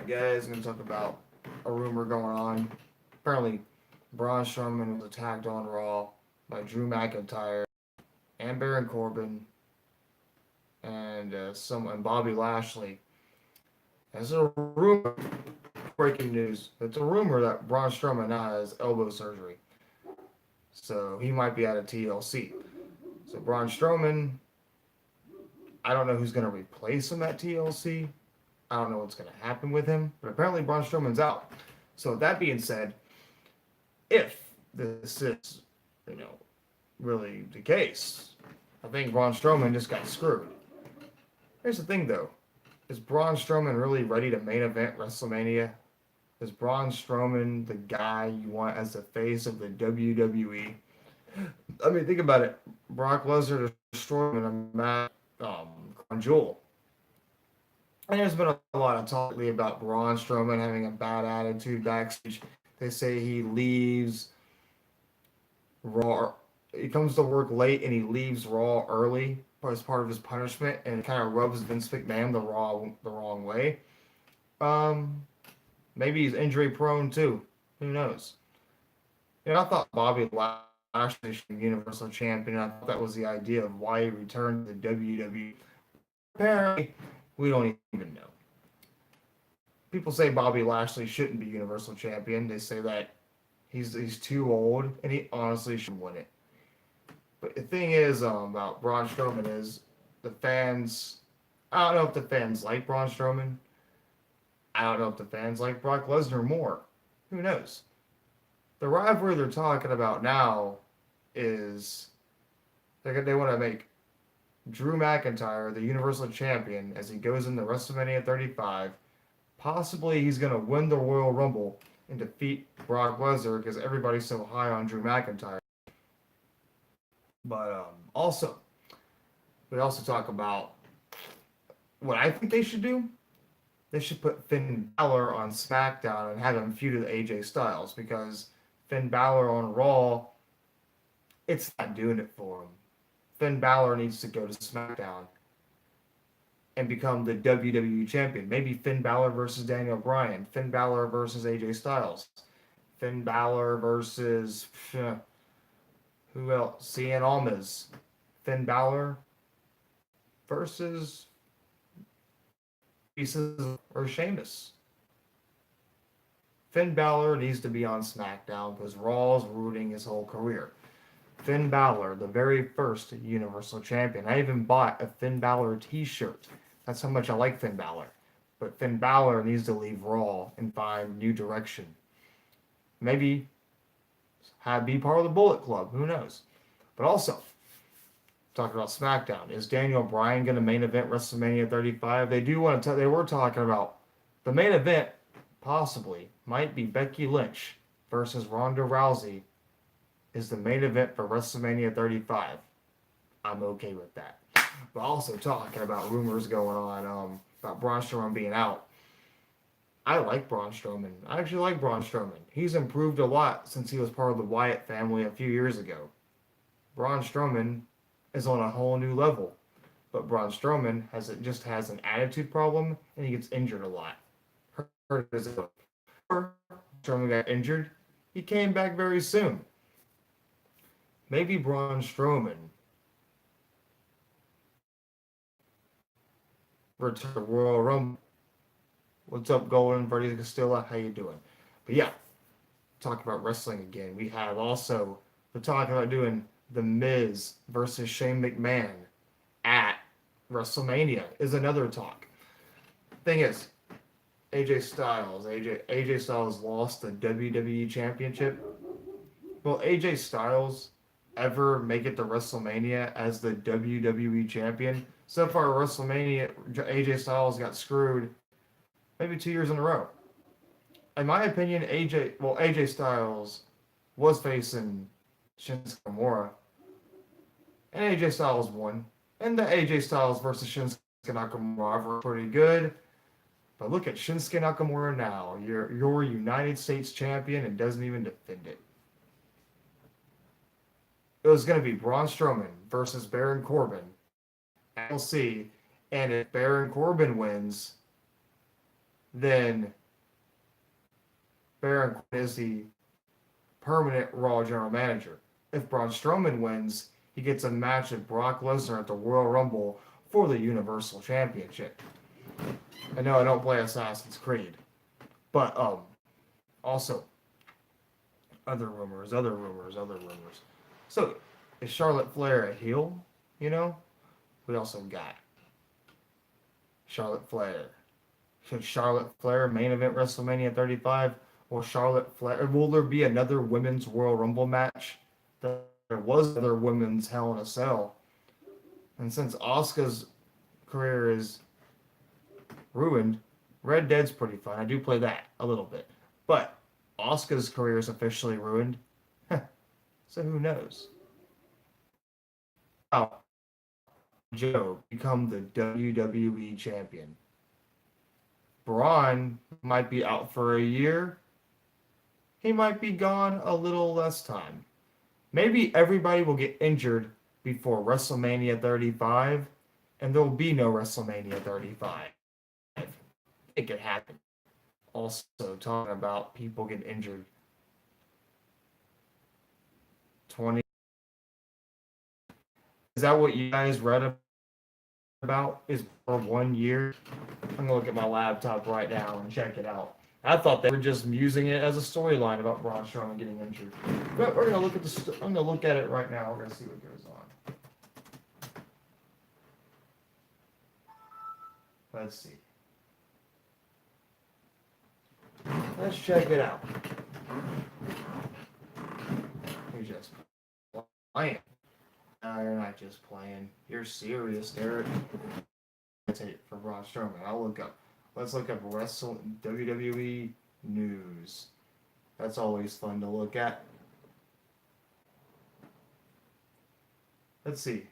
guys, I'm going to talk about a rumor going on. Apparently, Braun Strowman was attacked on Raw by Drew McIntyre and Baron Corbin and Bobby Lashley. As a rumor, breaking news, it's a rumor that Braun Strowman now has elbow surgery. So he might be out of TLC. So Braun Strowman, I don't know who's going to replace him at TLC. I don't know what's going to happen with him, but apparently Braun Strowman's out. So that being said, if this is, you know, really the case, I think Braun Strowman just got screwed. Here's the thing, though: is Braun Strowman really ready to main event WrestleMania? Is Braun Strowman the guy you want as the face of the WWE? I mean, think about it. Brock Lesnar destroyed him in a match, Crown Jewel. And there's been a lot of talk lately about Braun Strowman having a bad attitude backstage. They say he leaves Raw. He comes to work late and he leaves Raw early as part of his punishment, and it kind of rubs Vince McMahon the wrong way. Um, Maybe he's injury prone too. Who knows? I thought Bobby Lashley should be Universal Champion. I thought that was the idea of why he returned to the WWE. Apparently, we don't even know. People say Bobby Lashley shouldn't be Universal Champion. They say that he's too old and he honestly should win it. But the thing is about Braun Strowman is the fans. I don't know if the fans like Braun Strowman. I don't know if the fans like Brock Lesnar more. Who knows? The rivalry they're talking about now is they want to make Drew McIntyre the Universal Champion as he goes into WrestleMania 35. Possibly he's going to win the Royal Rumble and defeat Brock Lesnar because everybody's so high on Drew McIntyre. But we also talk about what I think they should do. They should put Finn Balor on SmackDown and have him feud with AJ Styles because Finn Balor on Raw, it's not doing it for him. Finn Balor needs to go to SmackDown and become the WWE champion. Maybe Finn Balor versus Daniel Bryan, Finn Balor versus AJ Styles, Finn Balor versus who else? Cien Almas, Finn Balor versus pieces or Sheamus. Finn Balor needs to be on SmackDown because Raw's ruining his whole career. Finn Balor, the very first Universal Champion. I even bought a Finn Balor t-shirt. That's how much I like Finn Balor. But Finn Balor needs to leave Raw and find new direction. Maybe be part of the Bullet Club. Who knows? But also, talking about SmackDown, is Daniel Bryan going to main event WrestleMania 35? They do want to. They were talking about the main event. Possibly might be Becky Lynch versus Ronda Rousey. Is the main event for WrestleMania 35? I'm okay with that. But also talking about rumors going on about Braun Strowman being out. I like Braun Strowman. I actually like Braun Strowman. He's improved a lot since he was part of the Wyatt family a few years ago. Braun Strowman is on a whole new level. But Braun Strowman just has an attitude problem and he gets injured a lot. Strowman got injured. He came back very soon. Maybe Braun Strowman return to Royal Rumble. What's up, Golden? Verdi Castilla, how you doing? But yeah, talk about wrestling again. We have also, we're talking about doing The Miz versus Shane McMahon at WrestleMania is another talk. Thing is, AJ Styles lost the WWE Championship. Will AJ Styles ever make it to WrestleMania as the WWE Champion? So far, WrestleMania, AJ Styles got screwed maybe 2 years in a row. In my opinion, AJ Styles was facing Shinsuke Nakamura, and AJ Styles won. And the AJ Styles versus Shinsuke Nakamura were pretty good. But look at Shinsuke Nakamura now. You're United States champion and doesn't even defend it. It was going to be Braun Strowman versus Baron Corbin. We'll see. And if Baron Corbin wins, then Baron Corbin is the permanent Raw general manager. If Braun Strowman wins, he gets a match with Brock Lesnar at the Royal Rumble for the Universal Championship. I know I don't play Assassin's Creed, but also other rumors. So is Charlotte Flair a heel? You know, we also got Charlotte Flair. Should Charlotte Flair main event WrestleMania 35? Will there be another women's Royal Rumble match? There was another women's Hell in a Cell. And since Asuka's career is ruined, Red Dead's pretty fun. I do play that a little bit. But Asuka's career is officially ruined. So who knows? How Joe become the WWE champion? Braun might be out for a year. He might be gone a little less time. Maybe everybody will get injured before WrestleMania 35, and there will be no WrestleMania 35. It could happen. Also, talking about people getting injured. 20. Is that what you guys read about? Is for 1 year? I'm gonna look at my laptop right now and check it out. I thought they were just using it as a storyline about Braun Strowman getting injured. But we're gonna look at I'm gonna look at it right now. We're gonna see what goes on. Let's see. Let's check it out. You're just playing. No, you're not just playing. You're serious, Derek. Tape for Braun Strowman. I'll look up. Let's look up WWE news. That's always fun to look at. Let's see.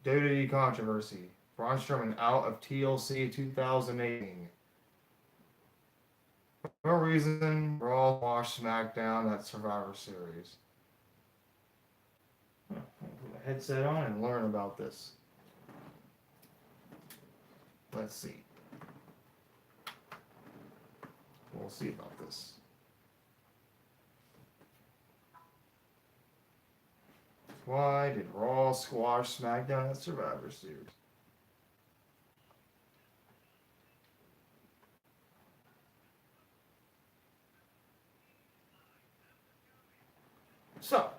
WWE controversy. Braun Strowman out of TLC 2018. No reason. Raw, Wash, SmackDown. That's Survivor Series. I'll put a headset on and learn about this. Let's see. We'll see about this. Why did Raw squash SmackDown at Survivor Series? So,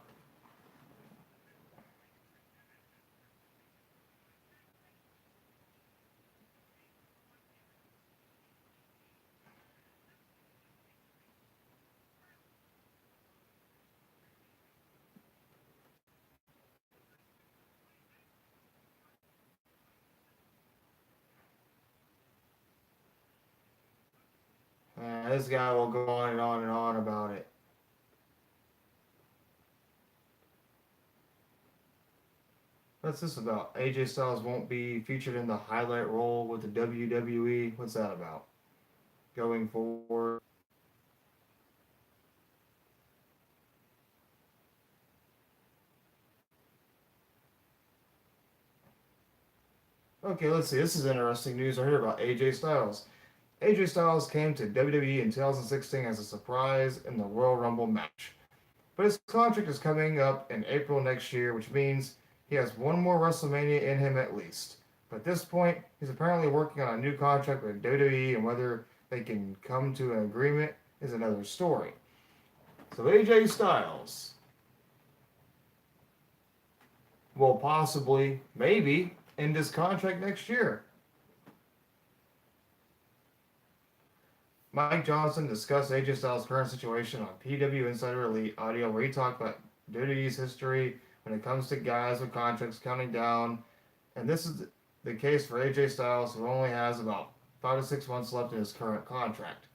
this guy will go on and on and on about it. What's this about? AJ Styles won't be featured in the highlight role with the WWE. What's that about? Going forward. Okay, let's see. This is interesting news right here about AJ Styles. AJ Styles came to WWE in 2016 as a surprise in the Royal Rumble match. But his contract is coming up in April next year, which means he has one more WrestleMania in him at least. But at this point, he's apparently working on a new contract with WWE, and whether they can come to an agreement is another story. So AJ Styles will possibly, maybe, end his contract next year. Mike Johnson discussed AJ Styles' current situation on PW Insider Elite audio, where he talked about WWE's history when it comes to guys with contracts counting down. And this is the case for AJ Styles, who only has about 5 to 6 months left in his current contract.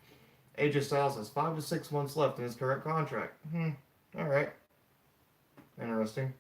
AJ Styles has 5 to 6 months left in his current contract. All right. Interesting.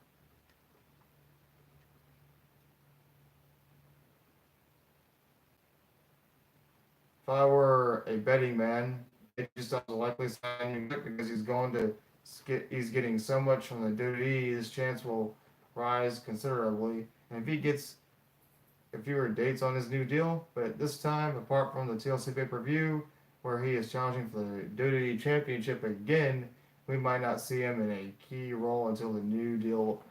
If I were a betting man, AJ Styles will likely sign because he's getting so much from the WWE. His chance will rise considerably, and if fewer dates on his new deal, but at this time, apart from the TLC pay-per-view, where he is challenging for the WWE Championship again, we might not see him in a key role until the new deal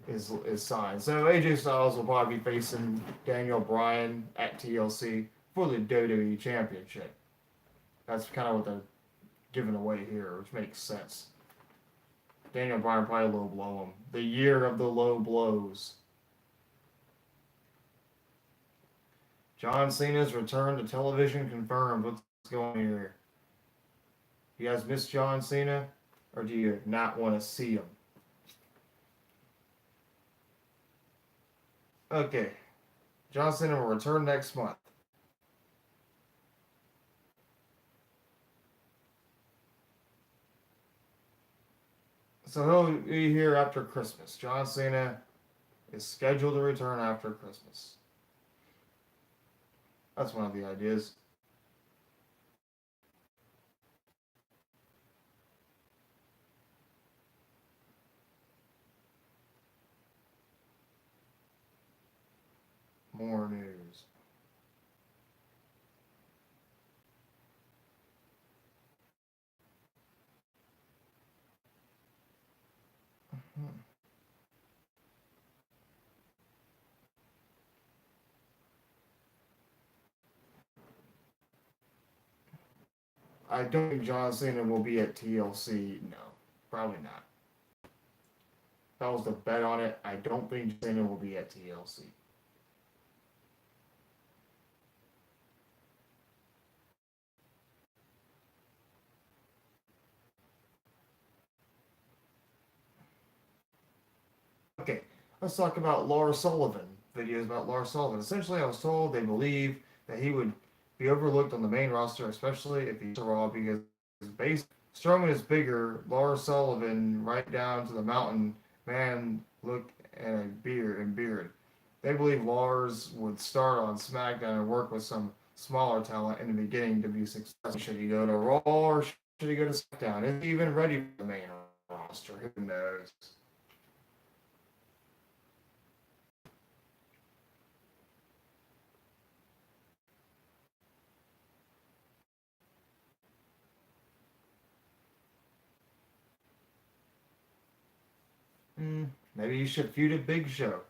is signed. So AJ Styles will probably be facing Daniel Bryan at TLC for the WWE Championship. That's kind of what they're giving away here, which makes sense. Daniel Bryan probably low blow him. The year of the low blows. John Cena's return to television confirmed. What's going on here? You guys miss John Cena, or do you not want to see him? Okay, John Cena will return next month. So he'll be here after Christmas. John Cena is scheduled to return after Christmas. That's one of the ideas. More news. I don't think John Cena will be at TLC. No, probably not. If that was the bet on it, I don't think Cena will be at TLC. Okay, let's talk about Lars Sullivan. Videos about Lars Sullivan. Essentially, I was told they believe that he would be overlooked on the main roster, especially if he's Raw, because his base Strowman is bigger. Lars Sullivan, right down to the mountain man look and beard. They believe Lars would start on SmackDown and work with some smaller talent in the beginning to be successful. Should he go to Raw or should he go to SmackDown? Is he even ready for the main roster? Who knows? Maybe you should feud a Big Show.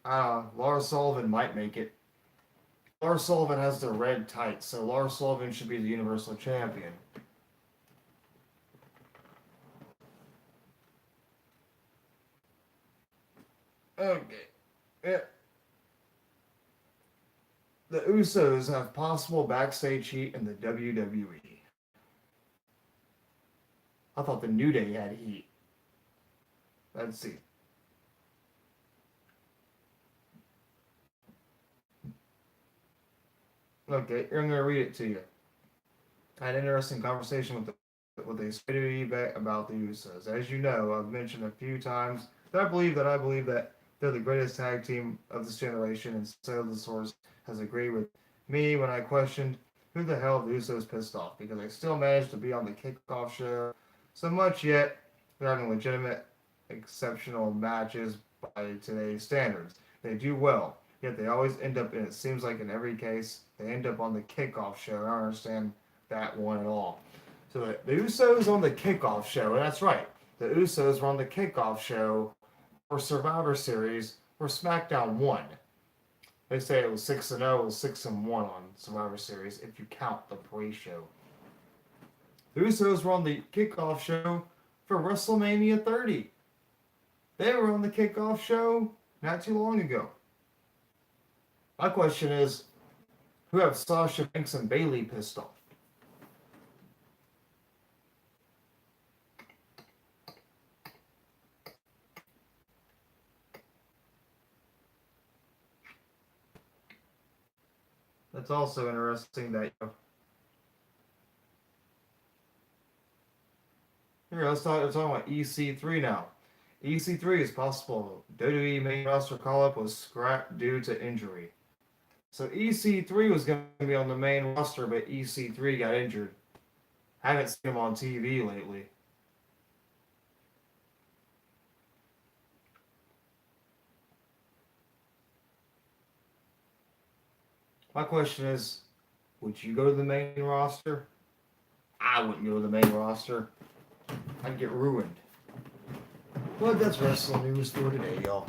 Lars Sullivan might make it. Lars Sullivan has the red tights, so Lars Sullivan should be the Universal Champion. Okay. Yeah. The Usos have possible backstage heat in the WWE. I thought the New Day had heat. Let's see. Okay, I'm gonna read it to you. I had an interesting conversation with a Spider about the Usos. As you know, I've mentioned a few times that I believe that they're the greatest tag team of this generation, and so the source has agreed with me when I questioned who the hell the Usos pissed off because they still managed to be on the kickoff show so much yet they're having legitimate, exceptional matches by today's standards. They do well, yet they always end up in it seems like in every case they end up on the kickoff show. I don't understand that one at all. So the Usos on the kickoff show, and that's right. The Usos were on the kickoff show for Survivor Series where SmackDown won. They say it was 6-0, it was 6-1 on Survivor Series if you count the pre-show. The Usos were on the kickoff show for WrestleMania 30. They were on the kickoff show not too long ago. My question is, who have Sasha Banks and Bayley pissed off? That's also interesting that here, let's talk about EC3 now. EC3 is possible. WWE main roster call up was scrapped due to injury. So EC3 was going to be on the main roster, but EC3 got injured. Haven't seen him on TV lately. My question is, would you go to the main roster? I wouldn't go to the main roster. I'd get ruined. But that's wrestling news for today, y'all.